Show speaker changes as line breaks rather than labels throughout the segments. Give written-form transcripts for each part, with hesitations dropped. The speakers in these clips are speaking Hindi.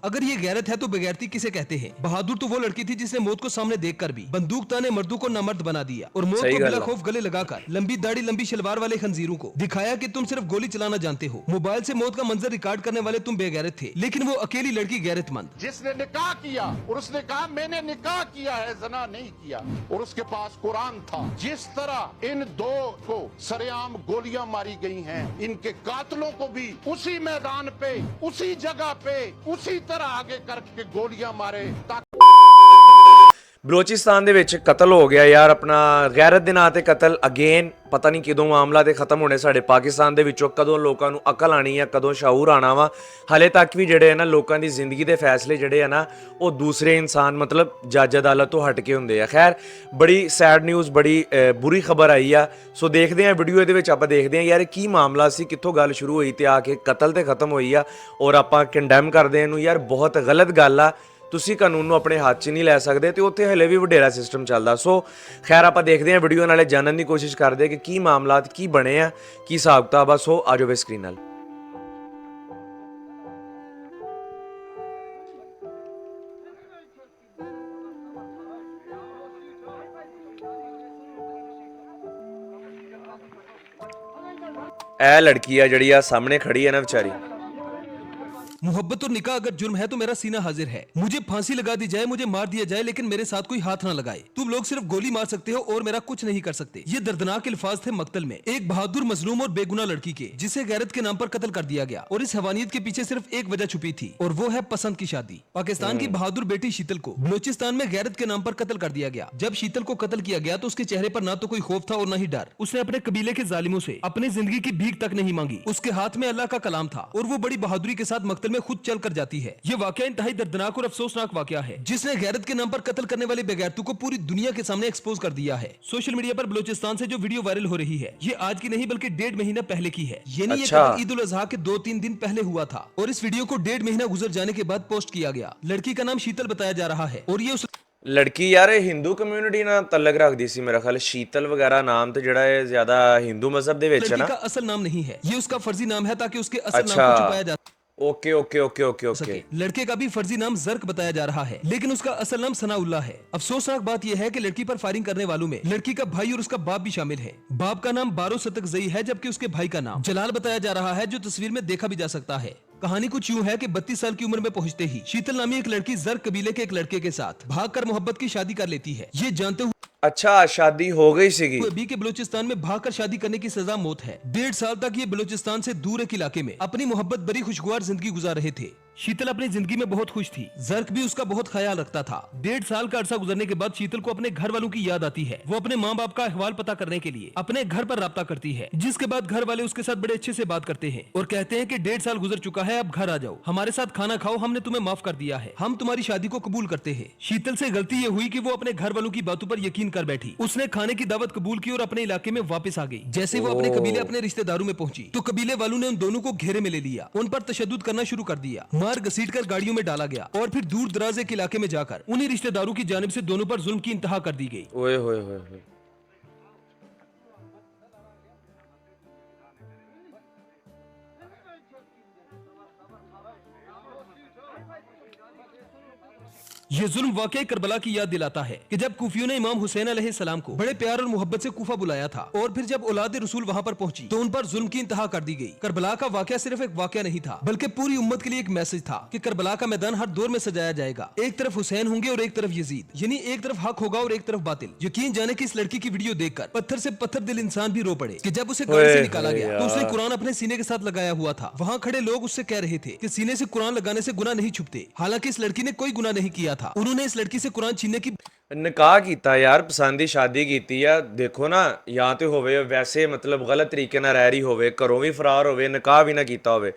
अगर ये गैरत है तो बेगैरती किसे कहते हैं? बहादुर तो वो लड़की थी जिसने मौत को सामने देखकर भी बंदूक ताने मर्दों को नामर्द बना दिया और मौत
सही
को बिला
गल है।
खौफ गले लगाकर लंबी दाढ़ी लंबी शलवार वाले खंजीरों को दिखाया कि तुम सिर्फ गोली चलाना जानते हो। मोबाइल से मौत का मंजर रिकॉर्ड करने वाले तुम बेगैरत थे, लेकिन वो अकेली लड़की गैरतमंद
जिसने निकाह किया और उसने कहा मैंने निकाह किया है, जना नहीं किया, और उसके पास कुरान था। जिस तरह इन दो को सरेआम गोलियां मारी गई हैं, इनके कातलों को भी उसी मैदान पे, उसी जगह पे, उसी तरह आगे करके गोलियां मारे।
ਬਲੋਚਿਸਤਾਨ ਦੇ ਵਿੱਚ ਕਤਲ ਹੋ ਗਿਆ ਯਾਰ, ਆਪਣਾ ਗੈਰਤ ਦੇ ਨਾਂ ਤੇ ਕਤਲ ਅਗੇਨ। ਪਤਾ ਨਹੀਂ ਕਦੋਂ ਮਾਮਲਾ ਤੇ ਖਤਮ ਹੋਣੇ ਸਾਡੇ ਪਾਕਿਸਤਾਨ ਦੇ ਵਿੱਚੋਂ, ਕਦੋਂ ਲੋਕਾਂ ਨੂੰ ਅਕਲ ਆਣੀ ਆ, ਕਦੋਂ ਸ਼ਾਊਰ ਆਣਾ ਵਾ। ਹਲੇ ਤੱਕ ਵੀ ਜਿਹੜੇ ਆ ਨਾ ਲੋਕਾਂ ਦੀ ਜ਼ਿੰਦਗੀ ਦੇ ਫੈਸਲੇ ਜਿਹੜੇ ਆ ਨਾ ਉਹ ਦੂਸਰੇ ਇਨਸਾਨ ਮਤਲਬ ਜੱਜ ਅਦਾਲਤ ਤੋਂ ਹਟ ਕੇ ਹੁੰਦੇ ਆ। ਖੈਰ ਬੜੀ ਸੈਡ ਨਿਊਜ਼, ਬੜੀ ਬੁਰੀ ਖਬਰ ਆਈ ਆ। ਸੋ ਦੇਖਦੇ ਆ ਵੀਡੀਓ ਇਹਦੇ ਵਿੱਚ, ਆਪਾਂ ਦੇਖਦੇ ਆ ਯਾਰ ਕੀ ਮਾਮਲਾ ਸੀ, ਕਿੱਥੋਂ ਗੱਲ ਸ਼ੁਰੂ ਹੋਈ ਤੇ ਆ ਕੇ ਕਤਲ ਤੇ ਖਤਮ ਹੋਈ ਆ, ਔਰ ਆਪਾਂ ਕੰਡੈਮ ਕਰਦੇ ਇਹਨੂੰ। ਯਾਰ ਬਹੁਤ ਗਲਤ ਗੱਲ ਆ, ਤੁਸੀਂ ਕਾਨੂੰਨ ਨੂੰ ਆਪਣੇ ਹੱਥ 'ਚ ਨਹੀਂ ਲੈ ਸਕਦੇ ਤੇ ਉੱਥੇ ਹਲੇ ਵੀ ਵਡੇਰਾ ਸਿਸਟਮ ਚੱਲਦਾ। ਸੋ ਖੈਰ ਆਪਾਂ ਦੇਖਦੇ ਹਾਂ ਵੀਡੀਓ, ਨਾਲੇ ਜਾਣਨ ਦੀ ਕੋਸ਼ਿਸ਼ ਕਰਦੇ ਕਿ ਕੀ ਮਾਮਲਾਤ ਕੀ ਬਣੇ ਆ, ਕੀ ਹਿਸਾਬ ਕਿਤਾਬ ਆ। ਸੋ ਆ ਜਾਓ ਸਕਰੀਨ ਨਾਲ। ਇਹ ਲੜਕੀ ਆ ਜਿਹੜੀ ਆ ਸਾਹਮਣੇ ਖੜੀ ਹੈ ਨਾ ਵਿਚਾਰੀ।
मोहब्बत और निकाह अगर जुर्म है तो मेरा सीना हाजिर है। मुझे फांसी लगा दी जाए, मुझे मार दिया जाए, लेकिन मेरे साथ कोई हाथ ना लगाए। तुम लोग सिर्फ गोली मार सकते हो और मेरा कुछ नहीं कर सकते। ये दर्दनाक अल्फाज थे मक्तल में एक बहादुर मजलूम और बेगुनाह लड़की के, जिसे गैरत के नाम पर कत्ल कर दिया गया। और इस हवानियत के पीछे सिर्फ एक वजह छुपी थी और वो है पसंद की शादी। पाकिस्तान की बहादुर बेटी शीतल को बलोचिस्तान में गैरत के नाम पर कत्ल कर दिया गया। जब शीतल को कत्ल किया गया तो उसके चेहरे पर ना तो कोई खौफ था और न ही डर। उसने अपने कबीले के जालिमों से अपनी जिंदगी की भीख तक नहीं मांगी। उसके हाथ में अल्लाह का कलाम था और वो बड़ी बहादुरी के साथ मक्तल में खुद चल कर जाती है। ये वाकया इंतहाई दर्दनाक और अफसोसनाक वाकया है, जिसने गैरत के नाम पर कत्ल करने वाले बेगैरतों को पूरी दुनिया के सामने एक्सपोज कर दिया है। सोशल मीडिया पर बलोचिस्तान से जो वीडियो वायरल हो रही है, ये आज की नहीं बल्कि 1.5 महीना पहले की है। ये नहीं
अच्छा।
ईद उल अजहा के 2-3 दिन पहले हुआ था और इस वीडियो को 1.5 महीना गुजर जाने के बाद पोस्ट किया गया। लड़की का नाम शीतल बताया जा रहा है और ये उस
ਲੜਕੀ ਯਾਰ ਹਿੰਦੂ ਕਮਿਊਨਿਟੀ ਨਾਲ ਤਲਕ ਰੱਖਦੀ ਸੀ ਮੇਰਾ ਖਿਆਲ। ਸ਼ੀਤਲ ਵਗੈਰਾ ਨਾਮ ਤੇ ਜਿਹੜਾ ਹੈ ਜ਼ਿਆਦਾ ਹਿੰਦੂ ਮਜ਼ਹਬ ਦੇ ਵਿੱਚ ਹੈ
लड़की
ਨਾ।
का असल नाम नहीं है, ये उसका फर्जी नाम है ताकि उसके असल नाम
अच्छा।
को छुपाया जा
okay okay okay okay okay.
सके। लड़के का भी फर्जी नाम जर्क बताया जा रहा है, लेकिन उसका असल नाम सनाउल्लाह है। अफसोसनाक बात यह है कि लड़की पर फायरिंग करने वालों में लड़की का भाई और उसका बाप भी शामिल है। बाप का नाम बारो सतकजई है जबकि उसके भाई का नाम जलाल बताया जा रहा है, जो तस्वीर में देखा भी जा सकता है। कहानी कुछ यूं है कि 32 साल की उम्र में पहुंचते ही शीतल नामी एक लड़की जर्क कबीले के एक लड़के के साथ भागकर मोहब्बत की शादी कर लेती है। ये जानते हुए
अच्छा शादी हो गई सीगी।
अभी के बलोचिस्तान में भागकर शादी करने की सजा मौत है। 1.5 साल तक ये बलोचिस्तान से दूर एक इलाके में अपनी मोहब्बत भरी खुशगवार जिंदगी गुजार रहे थे। शीतल अपनी जिंदगी में बहुत खुश थी, जर्क भी उसका बहुत ख्याल रखता था। 1.5 साल का अरसा गुजरने के बाद शीतल को अपने घर वालों की याद आती है। वो अपने माँ बाप का अहवाल पता करने के लिए अपने घर पर राब्ता करती है, जिसके बाद घर वाले उसके साथ बड़े अच्छे से बात करते हैं और कहते हैं कि 1.5 साल गुजर चुका है, अब घर आ जाओ, हमारे साथ खाना खाओ, हमने तुम्हें माफ कर दिया है, हम तुम्हारी शादी को कबूल करते हैं। शीतल से गलती ये हुई कि वो अपने घर वालों की बातों पर यकीन कर बैठी। उसने खाने की दावत कबूल की और अपने इलाके में वापस आ गई। जैसे वो अपने कबीले अपने रिश्तेदारों में पहुंची तो कबीले वालों ने उन दोनों को घेरे में ले लिया, उन पर तशद्दुद करना शुरू कर दिया। मार घसीट कर गाड़ियों में डाला गया और फिर दूर दराज एक इलाके में जाकर उन्हीं रिश्तेदारों की जानिब से दोनों पर जुल्म की इंतहा कर दी गई।
ओए होए होए होए।
ये जुल्म वाकई करबला की याद दिलाता है कि जब कूफियों ने इमाम हुसैन अलैहिस्सलाम को बड़े प्यार और मोहब्बत से कूफा बुलाया था और फिर जब औलाद रसूल वहाँ पर पहुंची तो उन पर जुल्म की इंतहा कर दी गई। करबला का वाकया सिर्फ एक वाकया नहीं था, बल्कि पूरी उम्मत के लिए एक मैसेज था कि करबला का मैदान हर दौर में सजाया जाएगा। एक तरफ हुसैन होंगे और एक तरफ यजीद, यानी एक तरफ हक होगा और एक तरफ बातिल। यकीन जाने की इस लड़की की वीडियो देखकर पत्थर से पत्थर दिल इंसान भी रो पड़े कि जब उसे गाड़ी से निकाला गया तो उसने कुरान अपने सीने के साथ लगाया हुआ था। वहाँ खड़े लोग उससे कह रहे थे कि सीने से कुरान लगाने से गुनाह नहीं छुपते। हालांकि इस लड़की ने कोई गुनाह नहीं किया था। उन्होंने इस लड़की से कुरान छीनने की
ਨਿਕਾਹ ਕੀਤਾ ਯਾਰ, ਪਸੰਦ ਦੀ ਸ਼ਾਦੀ ਕੀਤੀ ਆ। ਦੇਖੋ ਨਾ, ਜਾਂ ਤੇ ਹੋਵੇ ਵੈਸੇ ਮਤਲਬ ਗਲਤ ਤਰੀਕੇ ਨਾਲ ਰਹਿ ਰਹੀ ਹੋਵੇ, ਘਰੋਂ ਵੀ ਫਰਾਰ ਹੋਵੇ, ਨਿਕਾਹ ਵੀ ਨਾ ਕੀਤਾ ਹੋਵੇ,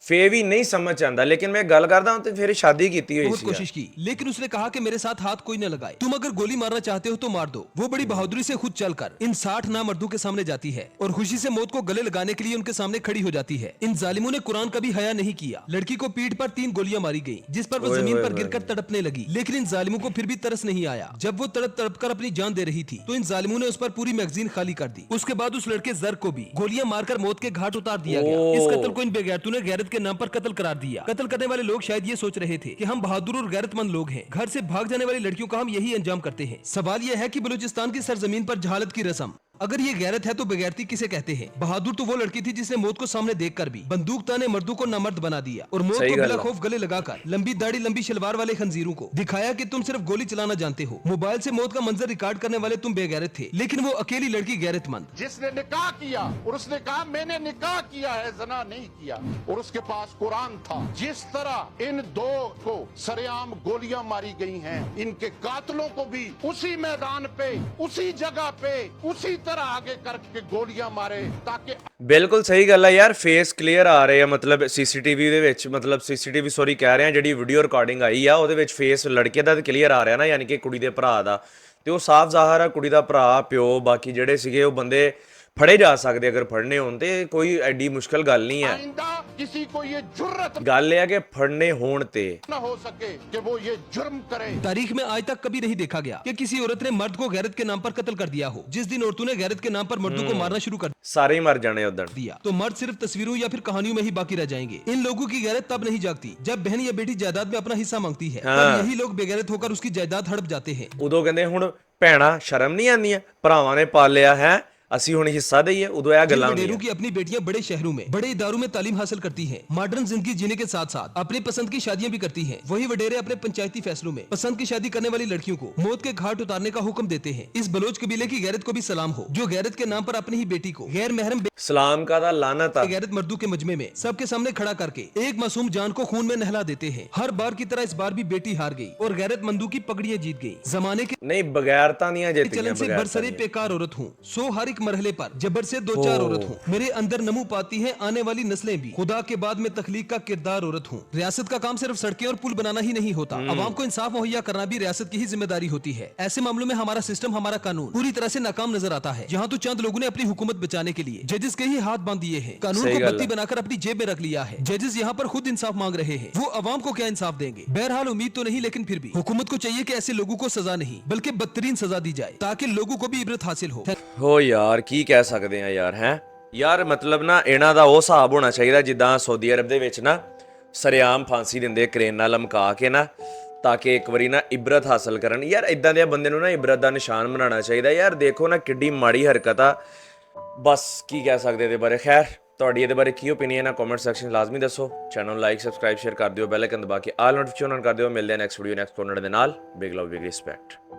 फे भी नहीं समझ आता। लेकिन मैं गल करता हूँ तो फिर शादी की हुई
बहुत कोशिश की, लेकिन उसने कहा कि मेरे साथ हाथ कोई न लगाए, तुम अगर गोली मारना चाहते हो तो मार दो। वो बड़ी बहादुरी से खुद चलकर इन 60 नामर्दों के सामने जाती है और खुशी से मौत को गले लगाने के लिए उनके सामने खड़ी हो जाती है। इन जालिमों ने कुरान का भी हया नहीं किया। लड़की को पीठ पर 3 गोलियां मारी गई, जिस पर वो जमीन पर गिरकर तड़पने लगी, लेकिन इन जालिमों को फिर भी तरस नहीं आया। जब वो तड़प तड़प कर अपनी जान दे रही थी तो इन जालिमों ने उस पर पूरी मैगजीन खाली कर दी। उसके बाद उस लड़के जर को भी गोलियां मारकर मौत के घाट उतार दिया गया। इस कत्ल को इन बेगैरतों ने गैरत के नाम पर कत्ल करार दिया। कत्ल करने वाले लोग शायद ये सोच रहे थे कि हम बहादुर और गैरतमंद लोग हैं, घर से भाग जाने वाली लड़कियों का हम यही अंजाम करते हैं। सवाल यह है कि बलूचिस्तान की सरजमीन पर जहालत की रस्म, अगर ये गैरत है तो बेगैरती किसे कहते हैं? बहादुर तो वो लड़की थी जिसने मौत को सामने देखकर भी बंदूक ताने मर्दों को नामर्द बना दिया और मौत
सही
को
गल
बिला
है।
खौफ गले लगाकर लंबी दाढ़ी लंबी शलवार वाले खंजीरों को दिखाया कि तुम सिर्फ गोली चलाना जानते हो। मोबाइल से मौत का मंजर रिकॉर्ड करने वाले तुम बेगैरत थे, लेकिन वो अकेली लड़की गैरतमंद।
जिसने निकाह किया और उसने कहा मैंने निकाह किया है, जना नहीं किया, और उसके पास कुरान था। जिस तरह इन दो को सरेआम गोलियां मारी गई हैं, इनके कातलों को भी उसी मैदान पे, उसी जगह पे, उसी तरह आगे करके गोलियां मारे ताकि
ਬਿਲਕੁਲ ਸਹੀ ਗੱਲ ਹੈ ਯਾਰ। ਫੇਸ ਕਲੀਅਰ ਆ ਰਹੇ ਆ, ਮਤਲਬ ਸੀਸੀਟੀਵੀ ਦੇ ਵਿੱਚ, ਮਤਲਬ ਸੀਸੀਟੀਵੀ ਸੌਰੀ ਕਹਿ ਰਹੇ ਆ, ਜਿਹੜੀ ਵੀਡੀਓ ਰਿਕਾਰਡਿੰਗ ਆਈ ਆ ਉਹਦੇ ਵਿੱਚ ਫੇਸ ਲੜਕੇ ਦਾ ਕਲੀਅਰ ਆ ਰਿਹਾ ਨਾ, ਯਾਨੀ ਕਿ ਕੁੜੀ ਦੇ ਭਰਾ ਦਾ, ਤੇ ਉਹ ਸਾਫ਼ ਜ਼ਾਹਰ ਆ ਕੁੜੀ ਦਾ ਭਰਾ, ਪਿਓ, ਬਾਕੀ ਜਿਹੜੇ ਸੀਗੇ ਉਹ ਬੰਦੇ ਫੜੇ ਜਾ ਸਕਦੇ ਅਗਰ ਫੜਨੇ ਹੋਣ ਤੇ, ਕੋਈ ਐਡੀ ਮੁਸ਼ਕਲ ਗੱਲ ਨਹੀਂ ਹੈ।
आइंदा किसी को ये जुर्रत
ਗੱਲ ਇਹ ਆ ਕਿ ਫੜਨੇ ਹੋਣ ਤੇ
न हो सके कि वो ये जुर्म करे।
तारीख में आज तक कभी नहीं देखा गया कि किसी औरत ने मर्द को गैरत के नाम पर कत्ल कर दिया हो। जिस दिन औरतों ने गैरत के नाम पर मर्दों को मारना शुरू कर
ਸਾਰੇ ਹੀ ਮਰ ਜਾਣੇ ਉਦਣ।
दिया तो मर्द सिर्फ तस्वीरों या फिर कहानियों में ही बाकी रह जाएंगे। इन लोगों की गैरत तब नहीं जागती जब बहन या बेटी जायदाद में अपना हिस्सा मांगती है, तब यही लोग बेगैरत होकर उसकी जायदाद हड़प जाते हैं।
ਉਦੋਂ ਕਹਿੰਦੇ ਹੁਣ ਭੈਣਾ ਸ਼ਰਮ ਨਹੀਂ ਆਉਂਦੀਆਂ, ਭਰਾਵਾਂ ਨੇ ਪਾਲਿਆ ਹੈ, ਅਸੀਂ ਹੁਣ ਹਿੱਸਾ ਦਈਏ, ਉਦੋਂ ਇਹ ਗੱਲਾਂ
वडेरों
ਹੁੰਦੀਆਂ।
की अपनी बेटियां बड़े शहरों में बड़े इदारों में तालीम हासिल करती हैं, मॉडर्न जिंदगी जीने के साथ साथ अपने पसंद की शादियां भी करती हैं। वही वडेरे अपने पंचायती फैसलों में पसंद की शादी करने वाली लड़कियों को मौत के घाट उतारने का हुक्म देते हैं। इस बलोच कबीले की गैरत को भी सलाम हो, जो गैरत के नाम पर अपनी ही बेटी को गैर महरम
ਸਲਾਮ ਕਾ ਦਾ ਲਾਨਤ ਆ।
गैरत मर्दों के मजमे में सबके सामने खड़ा करके एक मासूम जान को खून में नहला देते हैं। हर बार की तरह इस बार भी बेटी हार गई और गैरत मंदों की पगड़ियां जीत गई। जमाने के
ਨਹੀਂ ਬਗੈਰਤਾ ਨਹੀਂ ਆ ਜਿੱਤੀਆਂ,
चलन से
बगैरता
बरसरे
नहीं।
बेकार औरत हूँ, सो हर एक मरहले पर जबर से दो चार औरत हूँ। मेरे अंदर नमू पाती हैं आने वाली नस्लें भी, खुदा के बाद में तखलीक का किरदार औरत हूँ। रियासत का काम सिर्फ सड़कें और पुल बनाना ही नहीं होता, अवाम को इंसाफ मुहैया करना भी रियासत की ही जिम्मेदारी होती है। ऐसे मामलों में हमारा सिस्टम, हमारा कानून पूरी तरह से नाकाम नजर आता है। जहाँ तो चंद लोगों ने अपनी हुकूमत बचाने के लिए जजेस के ही हाथ बांध दिए हैं, कानून
सही
को
गल
बत्ती
है।
बनाकर अपनी जेब में रख लिया है। जजेस यहाँ पर खुद इंसाफ मांग रहे हैं, वो अवाम को क्या इंसाफ देंगे? बहरहाल उम्मीद तो नहीं, लेकिन फिर भी हुकूमत को चाहिए कि ऐसे लोगों को सजा नहीं बल्कि बदतरीन सजा दी जाए ताकि लोगों को भी इबरत हासिल हो।
ਹੋ ਯਾਰ ਕੀ ਕਹਿ ਸਕਦੇ ਆ ਯਾਰ, ਹੈ ਯਾਰ ਮਤਲਬ ਨਾ ਇਹਨਾਂ ਦਾ ਉਹ ਹਿਸਾਬ ਹੋਣਾ ਚਾਹੀਦਾ ਜਿੱਦਾਂ ਸਾਊਦੀ ਅਰਬ ਦੇ ਵਿੱਚ ਨਾ ਸਰੇਆਮ ਫਾਂਸੀ ਦਿੰਦੇ ਕ੍ਰੇਨ ਨਾਲ ਲਮਕਾ ਕੇ ਨਾ, ਤਾਂ ਕਿ ਇੱਕ ਵਾਰੀ ਨਾ ਇਬਰਤ ਹਾਸਲ ਕਰਨ। ਯਾਰ ਇਦਾਂ ਦੇ ਬੰਦੇ ਨੂੰ ਨਾ ਇਬਰਤ ਦਾ ਨਿਸ਼ਾਨ ਬਣਾਉਣਾ ਚਾਹੀਦਾ। ਯਾਰ ਦੇਖੋ ਨਾ ਕਿੱਡੀ ਮਾੜੀ ਹਰਕਤ ਆ, ਬਸ ਕੀ ਕਹਿ ਸਕਦੇ ਇਹਦੇ ਬਾਰੇ। ਖੈਰ ਤੁਹਾਡੀ ਇਹਦੇ ਬਾਰੇ ਕੀ ਓਪੀਨੀਅਨ ਹੈ ਕਮੈਂਟ ਸੈਕਸ਼ਨ ਲਾਜ਼ਮੀ ਦੱਸੋ। ਚੈਨਲ ਨੂੰ ਲਾਈਕ ਸਬਸਕ੍ਰਾਈਬ ਸ਼ੇਅਰ ਕਰ ਦਿਓ, ਬੈਲ ਆਈਕਨ ਦਬਾ ਕੇ ਆਲ ਨੋਟੀਫਿਕੇਸ਼ਨ ਔਨ ਕਰ ਦਿਓ। ਮਿਲਦੇ ਹਾਂ ਨੈਕਸਟ ਵੀਡੀਓ ਨੈਕਸਟ ਕੋਰਨਰ ਦੇ ਨਾਲ। ਬਿਗ ਲਵ ਬਿਗ ਰਿਸਪੈਕਟ।